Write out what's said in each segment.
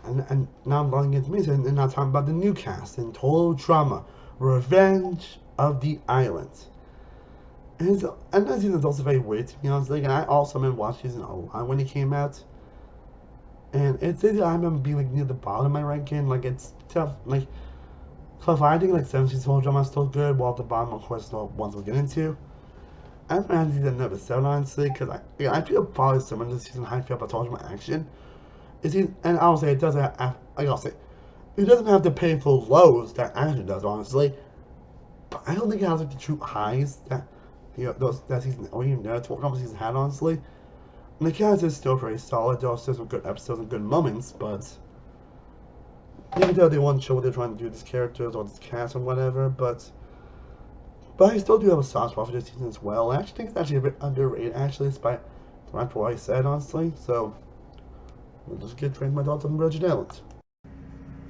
and now I'm going into me, and now talking about the new cast and Total Drama, Revenge of the Islands. And that season is also very weird to be honest. Like, and I also remember watching season 1 when it came out, and it's I remember being like near the bottom of my ranking. Like, it's tough. Like, so I think like 17 Total Drama is still good, while the bottom, of course, is the ones we'll get into. I'm gonna season number 7 honestly, because I feel probably similar to the season how I feel about Total Drama action. And I'll say it doesn't have, like I'll say, it doesn't have the painful lows that action does, honestly. But I don't think it has like the true highs that those that season or even that Total season had, honestly. And the cast is still pretty solid. There are still some good episodes and good moments, but even though they won't show what they're trying to do with these characters or this cast or whatever, but I still do have a soft spot for this season as well. I actually think it's actually a bit underrated, actually, despite what I said, honestly. So we'll just get straight to my thoughts on Virgin Islands.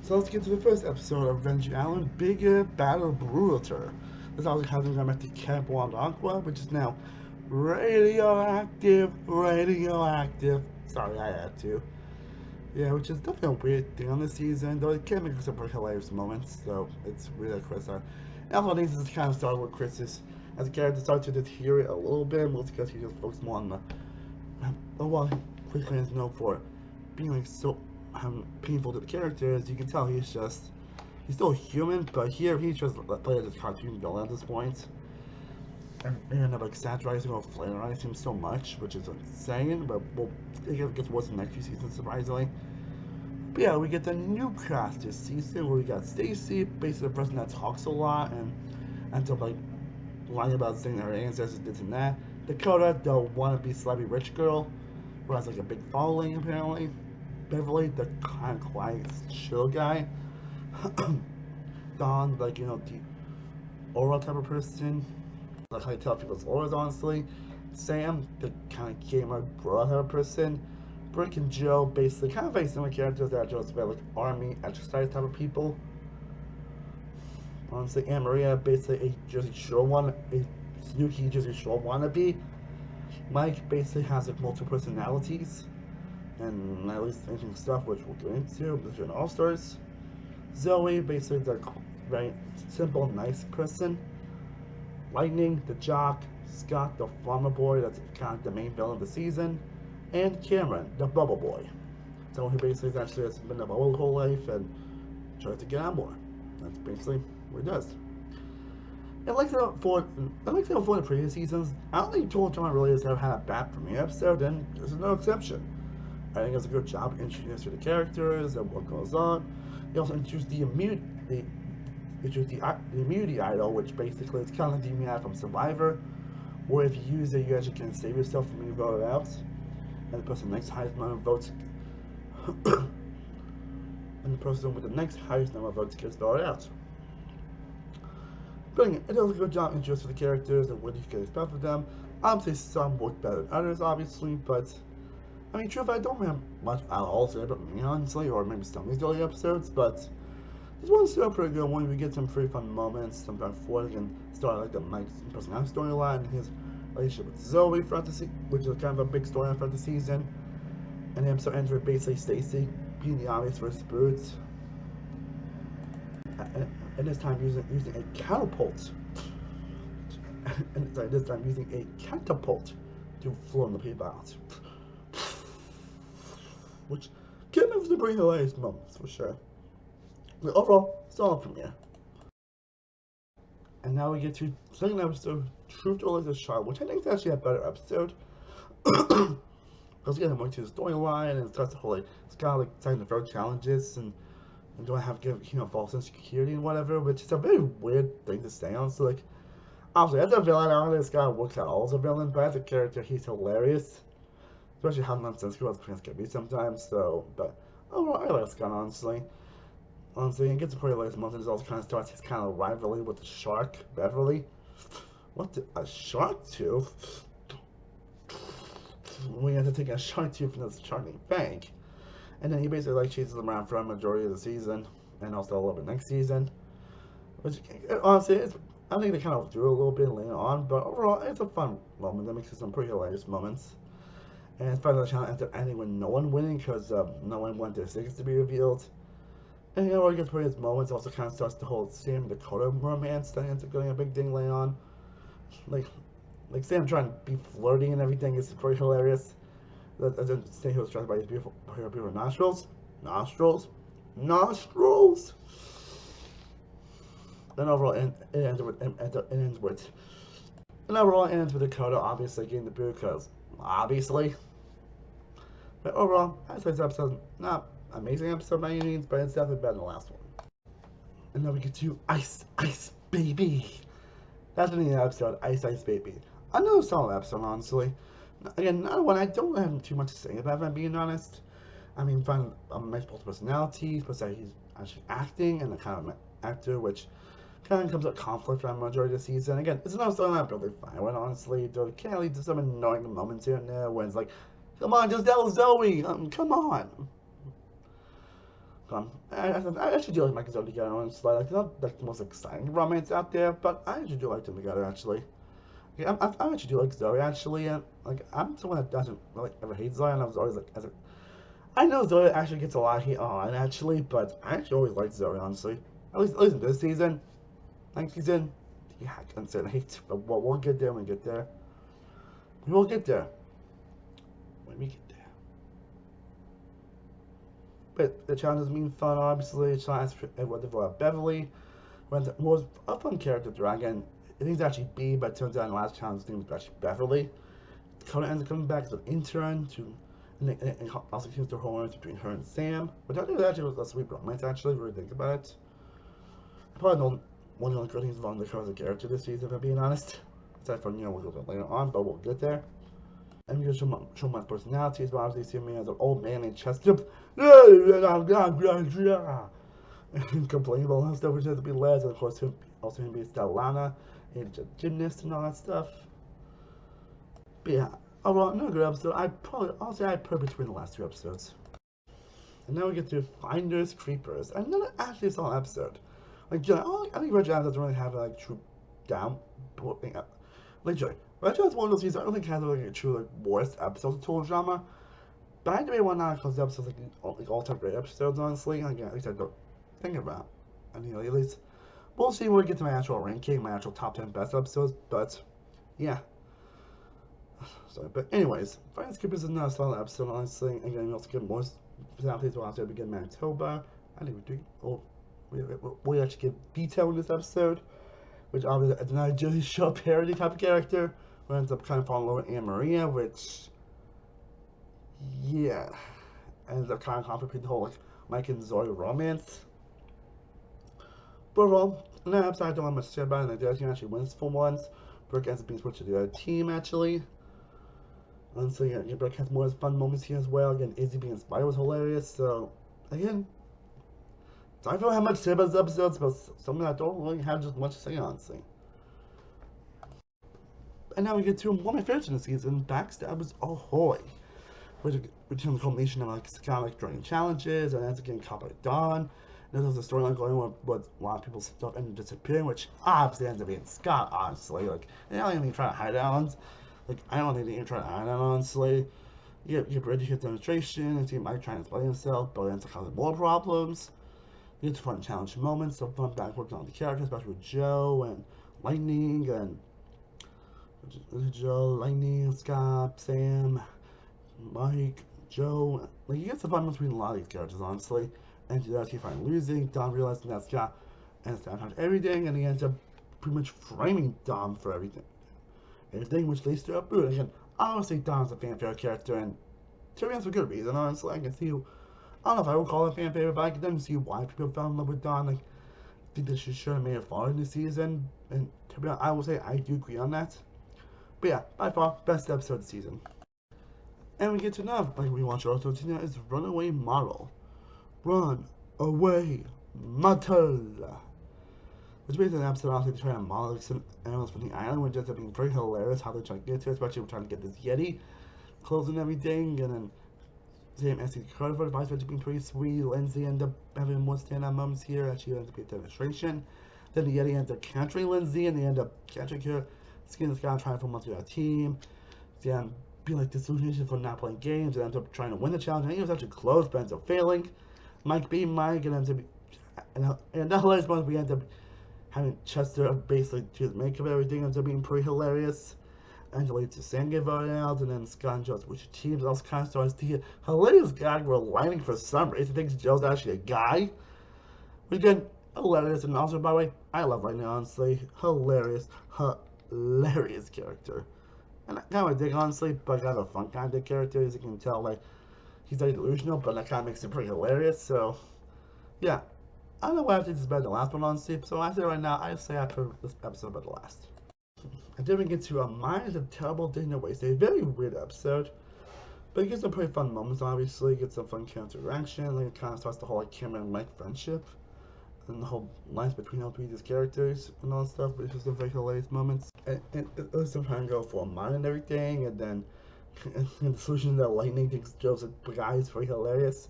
So let's get to the first episode of Virgin Island, Bigger Battle Brutal. This also having I'm at the Camp Aqua, which is now radioactive. Sorry, I had to. Yeah, which is definitely a weird thing on this season, though it can make some pretty hilarious moments, so it's really Chris. And also, I think this is kind of started with Chris as a character started to deteriorate a little bit, mostly because he just focused more on well, quickly is known for being like so painful to the characters. You can tell he's still human, but here he's just playing this cartoon villain at this point. And like satirizing or flaring him so much, which is insane, but it gets worse in the next few seasons, surprisingly. But yeah, we get the new cast this season where we got Stacy, basically the person that talks a lot and ends up like lying about saying that her ancestors did and that. Dakota, the wannabe celebrity rich girl, who has like a big following apparently. Beverly, the kind of quiet, chill guy. Don, like the oral type of person, like how you tell people's auras, honestly. Sam, the kind of gamer, bro type of person. Brick and Joe, basically kind of very similar characters that are just about like army exercise type of people. Honestly, Anne Maria, basically a Jersey Shore a Snooki Jersey Shore wannabe. Mike basically has like multiple personalities, and at least interesting stuff which we'll get into. The All Stars. Zoe, basically the very simple, nice person. Lightning, the jock. Scott, the farmer boy, that's kind of the main villain of the season. And Cameron, the bubble boy. Someone who basically actually has been in a bubble whole life and tries to get on board. That's basically what he does. And like for the previous seasons, I don't think Total Drama really has ever had a bad premiere episode, and this is no exception. I think it's a good job introducing us to the characters and what goes on. They also introduced the immunity idol, which basically is kind of the immunity from Survivor, where if you use it, you actually can save yourself from being voted out. And the person with the next highest number of votes, and the person with the next highest number of votes gets voted out. But again, it does a good job introducing the characters and what you can expect from them. Obviously, some work better than others, obviously, but I mean, true, if I don't have much at all to say about me, honestly, or maybe some of these early episodes, but this one's still a pretty good one. We get some pretty fun moments, sometimes before they can start like the Mike's personality storyline and his relationship with Zoe throughout which is kind of a big storyline throughout the season. And the episode ends with basically Stacy being the obvious first Boots. And this time using a catapult. And sorry, this time using a catapult to float the people out. Which can have some pretty hilarious moments for sure. But overall, solid premiere. And now we get to the second episode, Truth or the Shard, which I think is actually a better episode. Because again, I'm going to the storyline and it starts to whole like it's kind of like starting to throw challenges and do I have to give false insecurity and whatever, which is a very weird thing to say, honestly. Like, obviously, as a villain, I don't think this guy works at all as a villain, but as a character, he's hilarious. Especially how nonsensical his plans can be sometimes, so, but overall, I like this guy, honestly. Honestly, it gets a pretty hilarious moment. It also kind of starts his kind of rivalry with the shark, Beverly. What a shark tooth? We have to take a shark tooth from this shark named Fang. And then he basically like chases them around for a majority of the season, and also a little bit next season. Which honestly, I think they kind of do a little bit later on, but overall, it's a fun moment that makes it some pretty hilarious moments. And it's part of the challenge ends up ending with no one winning because no one wanted their secrets to be revealed. And you know, it gets pretty his moments also kind of starts the whole Sam Dakota romance that ends up getting a big ding later on. Like, like Sam trying to be flirty and everything is pretty hilarious. Then Sam was trying by his beautiful nostrils. Then overall, it ends with Dakota obviously getting the boot because obviously. But overall, I'd say this episode not amazing episode by any means, but it's definitely better than the last one. And now we get to Ice Baby. That's the name of the episode, Ice Baby. Another solid episode, honestly. Again, another one I don't have too much to say about, if I'm being honest. I mean, find multiple personalities, plus that he's actually acting and a kind of an actor, which kind of comes up conflict for the majority of the season. Again, it's another story I'm really fine with, honestly. Though it can lead to some annoying moments here and there when it's like, come on, just tell Zoe, come on. I actually do like Mike and Zoe together, honestly. Like, they're not like the most exciting romance out there, but I actually do like them together, actually. Yeah, I actually do like Zoe, actually, and like I'm someone that doesn't really ever hate Zoe, and I was always like, I know Zoe actually gets a lot of hate on, actually, but I actually always liked Zoe, honestly. At least in this season. Next season, yeah, I can't say hate, but we'll get there when we get there. We will get there when we get there. But the challenge doesn't mean fun, obviously. It's not as what developed Beverly. When the most a fun character dragon, I think it's actually B, but it turns out in the last challenge his name was actually Beverly. Dakota ends up coming back as an intern to, and also continues the romance between her and Sam, which I think actually was a sweet romance, actually, if you really think about it. I probably know one of the only good things about Dakota as a character this season, if I'm being honest. Aside from, you know, we'll go later on, but we'll get there. And we show my personalities, but obviously see me as an old man named Chester. And complaining about how stuff which has to be led, and of course him also him being Stellana, and a gymnast and all that stuff. But yeah, overall another good episode. I'll say I put between the last two episodes. And now we get to Finders Creepers, another actually solid episode. Like, you know, I think Red Giant doesn't really have like true down. Like, Red Giant's one of those seasons I don't think has like a true like worst episode of total drama. But I do want to because the episodes like all-time great episodes, honestly. Like, at least I don't think about. I mean, at least we'll see when we get to my actual ranking, my actual top 10 best episodes. But yeah. So, but anyways, Finders Creepers is not a solid episode, honestly. Again, we also get more personalities we'll have to begin Manitoba. I think we do. Oh, we actually get detail in this episode, which obviously is not a Jersey Shore parody type of character. We ends up kind of falling in love with Anne Maria, which, yeah, ends up kind of complicating the whole like Mike and Zoe romance. But overall, in that episode, I don't have much to say about it, and the other team actually wins for once. Brooke ends up being switched to the other team, actually. And so, yeah, Brooke has more fun moments here as well. Again, Izzy being inspired was hilarious. So, again, I don't have much to say about these episodes, but something I don't really have just much to say, honestly. And now we get to one of my favorites in the season, Backstabbers Ahoy, which is a combination of like kind of like during challenges and ends up getting caught by Dawn. And there's a storyline going on with a lot of people's stuff ended up disappearing, which obviously ends up being Scott, honestly. Like, they don't even try to hide out. Like, I don't think they even try to hide out, honestly. You get ready to hit demonstration and see Mike trying to explain himself, but it ends up causing more problems. You get to fun challenge moments, some fun backwards on the characters, especially with Joe and Lightning and Scott, Sam, Mike, Joe. Like, you get some fun between a lot of these characters, honestly. And you actually find losing. Dom realizing that Scott and Sam have everything, and he ends up pretty much framing Dom for everything. Everything which leads to a boot. Again, honestly, Dom's a fan favorite character, and to be honest, for good reason, honestly. I can see, I don't know if I would call it a fan favorite, but I can definitely see why people fell in love with Dom. Like, I think that she should have made it far in the season, and to be honest, I will say I do agree on that. But yeah, by far, best episode of the season. And we get to another, like, we watch our episode tonight is Runaway Model. Run away, model. Which basically an episode obviously trying to model some animals from the island, which ends up being very hilarious how they're trying to get to it, especially trying to get this Yeti clothes and everything, and then Sam and Steve Carter for advice, which has been pretty sweet. Lindsay ended up having more stand-up moments here, and she ends up getting a demonstration. Then the Yeti ends up capturing Lindsay, and they end up capturing her, skin this guy trying to form onto their team. Sam be like disillusioned for not playing games and ends up trying to win the challenge. And he was actually close, but ends up failing. Mike being Mike and ends up and the hilarious moment we end up having Chester basically do the makeup and everything ends up being pretty hilarious. And it leads to Sam get voted out, and then Scott and Joe's which teams also kind of starts to get hilarious gag were lining for some reason thinks Joe's actually a guy. Which again, hilarious, and also by the way, I love Lightning honestly. Hilarious character. And I kind of dig honestly, but kind of a fun kind of character, as you can tell, like he's very delusional, but that kind of makes him pretty hilarious, so yeah. I don't know why I think this is better than the last one honestly, so I say right now, I say I put this episode about the last. And then we get to Mine is a Terrible Day No Waste. A very weird episode. But it gets some pretty fun moments, obviously. It gets some fun character interaction. Like, it kind of starts the whole like Cameron and Mike friendship. And the whole lines between all three of these characters and all that stuff. But it's just some very hilarious moments. And it was some trying to go for a mine and everything. And then and the solution that Lightning thinks Joe's a guy is very hilarious.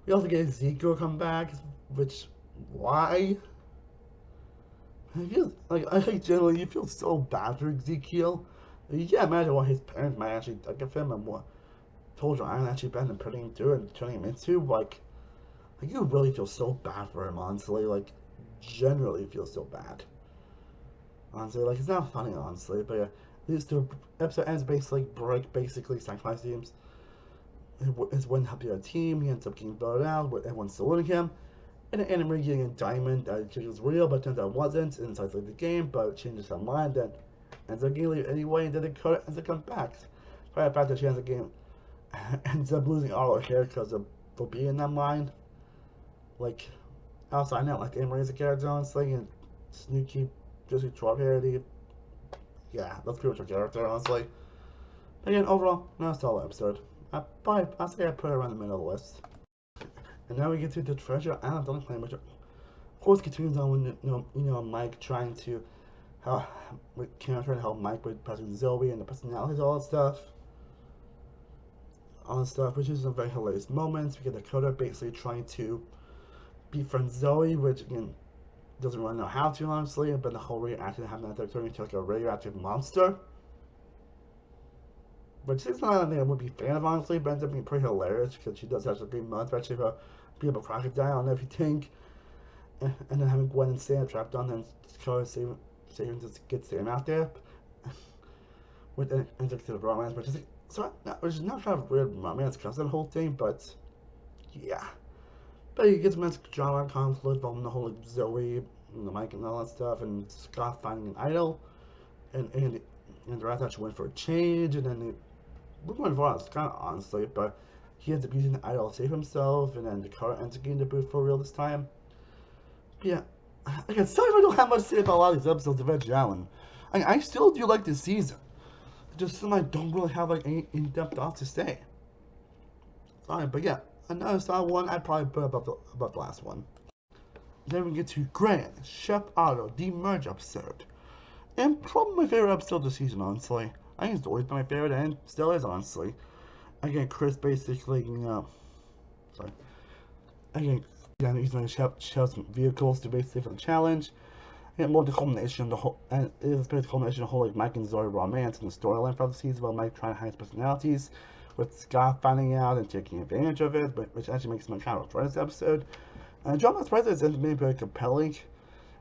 We also get Ezekiel come back. Which, why? I feel like generally you feel so bad for Ezekiel. You can't imagine what his parents might actually think of him and what told Ryan actually been and putting him through and turning him into. Like you really feel so bad for him, honestly. Like generally feel so bad. Honestly, like it's not funny, honestly, but yeah. These two episode ends basically sacrifice teams. His win help your team. He ends up getting voted out with everyone saluting him. And an enemy getting a diamond that was real, but turns out it wasn't inside the game, but it changes her mind, then ends up getting leave anyway, and then Dakota ends up coming back. Right the fact that she ends up getting ends up losing all her hair because of for being in that mind. Like outside now, like Emery is a character honestly, and Snooki just a short parody. Yeah, that's pretty much her character, honestly. Again, overall, not a solid episode. I say I put it around the middle of the list. And now we get to the treasure island on the claim, which of course continues on with Mike trying to help trying to help Mike with President Zoe and the personalities, all that stuff, which is some very hilarious moments. We get Dakota basically trying to befriend Zoe, which again doesn't really know how to honestly, but the whole reaction happened that turning into like a radioactive monster. Which is not something I would be a fan of honestly, but ends up being pretty hilarious because she does have some great moments, especially her being a crocodile and everything. And then having Gwen and Sam trapped on and Dakota saving to get Sam out there. With an indicative romance, which is like, which is not kind of weird romance because of the whole thing, but yeah. But he gets immense drama conflict from the whole like, Zoe and the Mike and all that stuff, and Scott finding an idol, and the rest actually went for a change, and then we're going for it, kind of honestly, but he ends up using the idol to save himself, and then Dakota ends up getting the boot for real this time. But yeah, again, sorry if I don't have much to say about a lot of these episodes of Edge Allen. I still do like this season. Just something I don't really have like any in-depth thoughts to say. Sorry, but yeah, another solid one I'd probably put above the last one. Then we get to Grand Chef Otto, the merge episode. And probably my favorite episode of the season, honestly. I think it's always been my favorite, and still is, honestly. Again, Chris basically, sorry. Again, using Chef's vehicles to basically for the challenge. And more the culmination of the whole, and it is the culmination of the whole like Mike and Zoe romance and the storyline for the season about Mike trying to hide his personalities, with Scott finding out and taking advantage of it, but which actually makes him kind of enjoy this episode. And Drama's presence ends up being very compelling.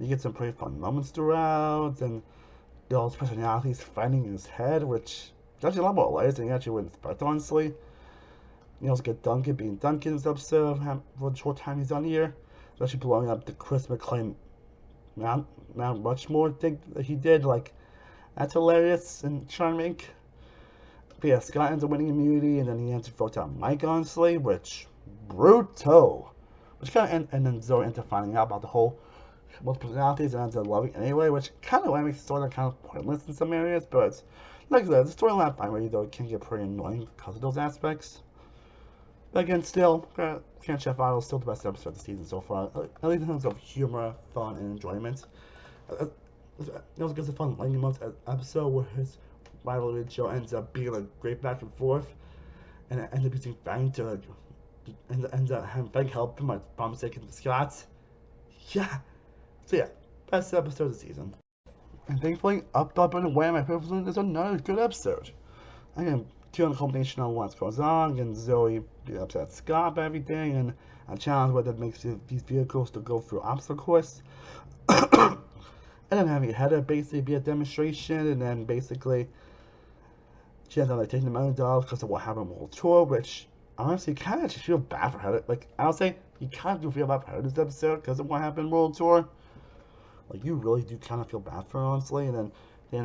You get some pretty fun moments throughout, and those personalities fighting in his head, which is actually a lot more hilarious than you actually would expect, honestly. You also get Duncan being Duncan in this episode for the short time he's on here, especially blowing up the Chris McClain Mount Rushmore thing that he did. Like, that's hilarious and charming. But yeah, Scott ends up winning immunity, and then he ends up voting out Mike, honestly, which brutal. Which kind of, and then Zoe ends up finding out about the whole multiple personalities and ends up loving anyway, which kind of makes the storyline kind of pointless in some areas, but like I said, the storyline finally though can get pretty annoying because of those aspects. But again, still, Grand Chef Otto is still the best episode of the season so far, at least in terms of humor, fun, and enjoyment. It also gets a fun Lightning Month episode where his rivalry with Joe ends up being like great back and forth, and it ends up using Fang to ends up having Fang help him by taking the Scots. Yeah. So yeah, best episode of the season. And thankfully, Up, and Away, my favorite is another good episode. Again, doing a combination on what goes on, and Zoe be upset at Scott about everything, and a challenge where that makes these vehicles to go through obstacle course. And then having Heather basically be a demonstration, and then basically she ends up like taking the $1 million because of what happened with World Tour, which honestly kind of just feel bad for Heather. Like I'll say, you kind of do feel bad for Heather this episode because of what happened in World Tour. Like you really do kind of feel bad for her, honestly, and then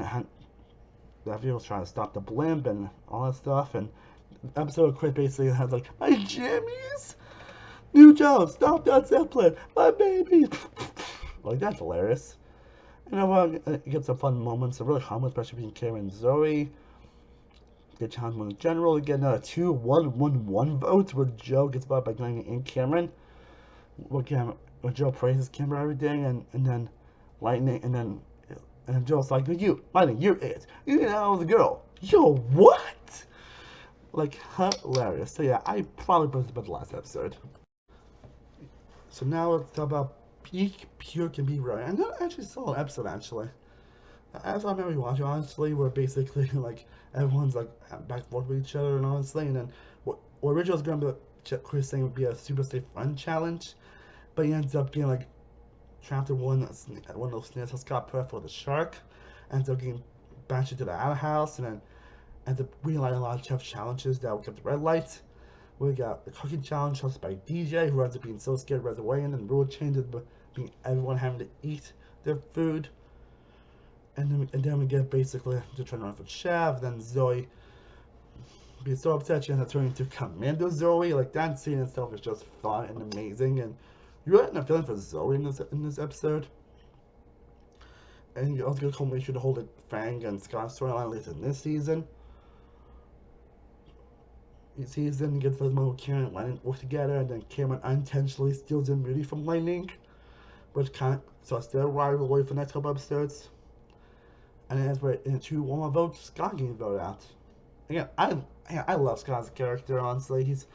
that video was trying to stop the blimp and all that stuff, and the episode of Chris basically has like, my jammies, new job, stop that Zeppelin, my baby. Like that's hilarious. And everyone gets some fun moments, a really common, especially between Karen and Zoe. Get challenge in general, get another 2-1-1-1 votes where Joe gets voted by going in Cameron. Where Joe praises Cameron every day, and then Lightning, and then Joe's like, Lightning, you're it. You know the girl. Yo, what? Like, hilarious. So yeah, I probably put this about the last episode. So now let's talk about peak pure can be right. And that actually saw an episode actually. As I remember watching, honestly, where basically like everyone's like back and forth with each other, and honestly, and then what originally was gonna be Chris saying would be a super safe run challenge, but he ends up being like trapped in one of those snares that Scott put for the shark, ends up getting bashed into the outhouse, and then ends up realizing a lot of tough challenges that would get the red light. We got the cooking challenge hosted by DJ, who ends up being so scared right away, and then rule changes, but being everyone having to eat their food. And then we get basically to turn around for Chef, then Zoe being so upset she ends up turning into Commando Zoe. Like that scene itself is just fun and amazing, and you really end up feeling for Zoe in this episode. And you also get a culmination to hold it Fang and Scott's storyline later in this season. Season gets those moments where Karen and Lightning work together, and then Cameron unintentionally steals immunity from Lightning, which kind of so it's their rivalry for the next couple episodes. And then as we're in 2-1 votes, Scott getting voted out. Again, I love Scott's character, honestly. He's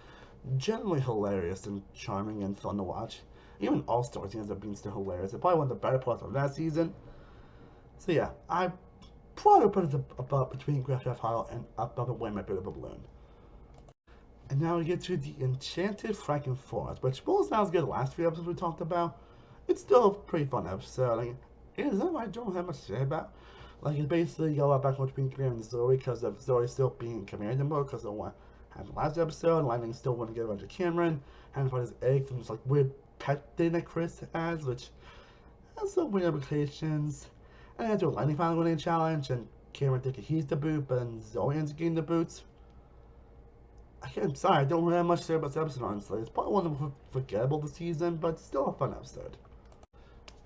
generally hilarious and charming and fun to watch. Even All Stars, he ends up being still hilarious. It's probably one of the better parts of that season. So yeah, I probably put it above between Graph Hile and above and Way My Bit of a Balloon. And now we get to the Enchanted Franken Forest, which was not as good as the last 3 episodes we talked about. It's still a pretty fun episode. Like, it is something I don't have much to say about. Like, it's basically a lot back between Karen and Zoe because of Zoe still being in command mode because of what happened last episode. Lightning still want to get around to Cameron, and find his egg from this like weird pet thing that Chris has, which has some weird implications. And after Lightning finally winning a challenge, and Cameron thinking he's the boot, but then Zoe ends up getting the boots. I'm sorry, I don't really have much to say about this episode, honestly. It's probably one of the most forgettable this season, but still a fun episode.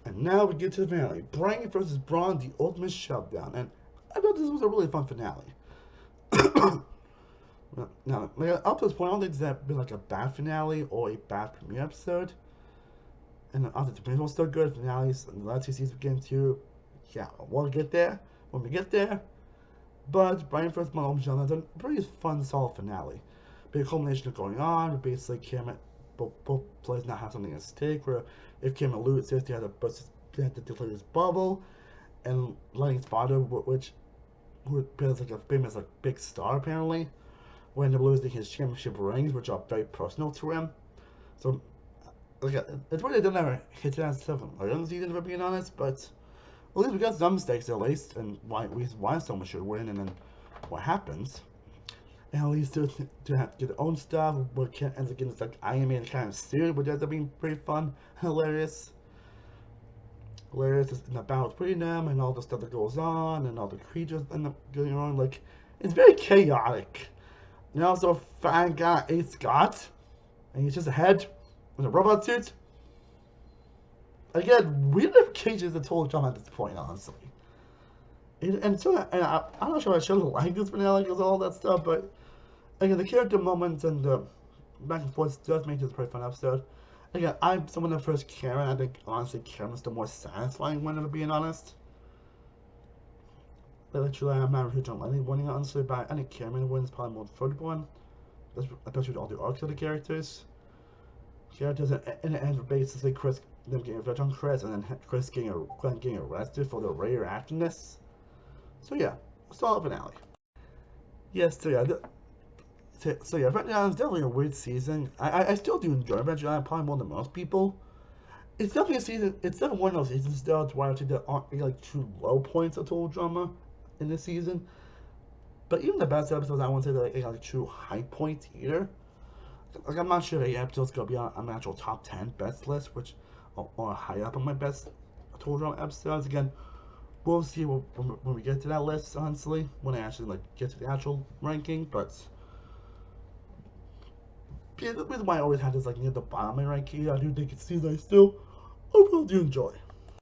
And now we get to the finale. Brian versus Braun, the ultimate showdown. And I thought this was a really fun finale. Now, up to this point, I don't think there's been like a bad finale or a bad premiere episode. And after the premiere was still good, finales and the last 2 seasons we get into, yeah, we'll get there when we get there. But Brian versus Braun, ultimate showdown is a pretty fun, solid finale. Big culmination of going on, basically Cameron, both players now have something at stake, where if Cameron loses, they have to deflate his bubble, and Lightning's father, which is like a famous like big star apparently, will end up losing his championship rings, which are very personal to him. So, like, it's really didn't ever hit that stuff in the season, for being honest, but at least we got some mistakes at least, and why someone should win, and then what happens. And at least to have to get their own stuff, but ends up getting this like Iron Man kind of suit, which ends up being pretty fun, hilarious. Hilarious in the battle between them, and all the stuff that goes on, and all the creatures end up going on. Like, it's very chaotic. And also, Fang got a Scott, and he's just a head with a robot suit. Again, weird cages the total drama at this point, honestly. I'm not sure I should have liked this finale because of all that stuff, but again, the character moments and the back and forth does make this a pretty fun episode. Again, I'm someone that first Karen. I think honestly Karen's the more satisfying one, to be honest. Literally, I'm not huge on Lightning winning, honestly, but I think Karen wins probably more the third one, especially with all the arcs of the characters. Characters in the end, basically them getting revenge on Chris, and then Chris getting arrested for the radioactiveness. So yeah, solid finale. Yes, so yeah, So yeah, Adventure Island is definitely a weird season. I still do enjoy Adventure Island probably more than most people. It's definitely a season. It's definitely one of those seasons still to where I think there aren't really, like true low points of total drama in this season. But even the best episodes, I won't say they're like true high points either. Like I'm not sure if episode's gonna be on an actual top 10 best list, which or high up on my best total drama episodes. Again, we'll see when we get to that list. Honestly, when I actually like get to the actual ranking, but yeah, the reason why I always had this like near the bottom of my ranking, I do think it's season I still overall do enjoy.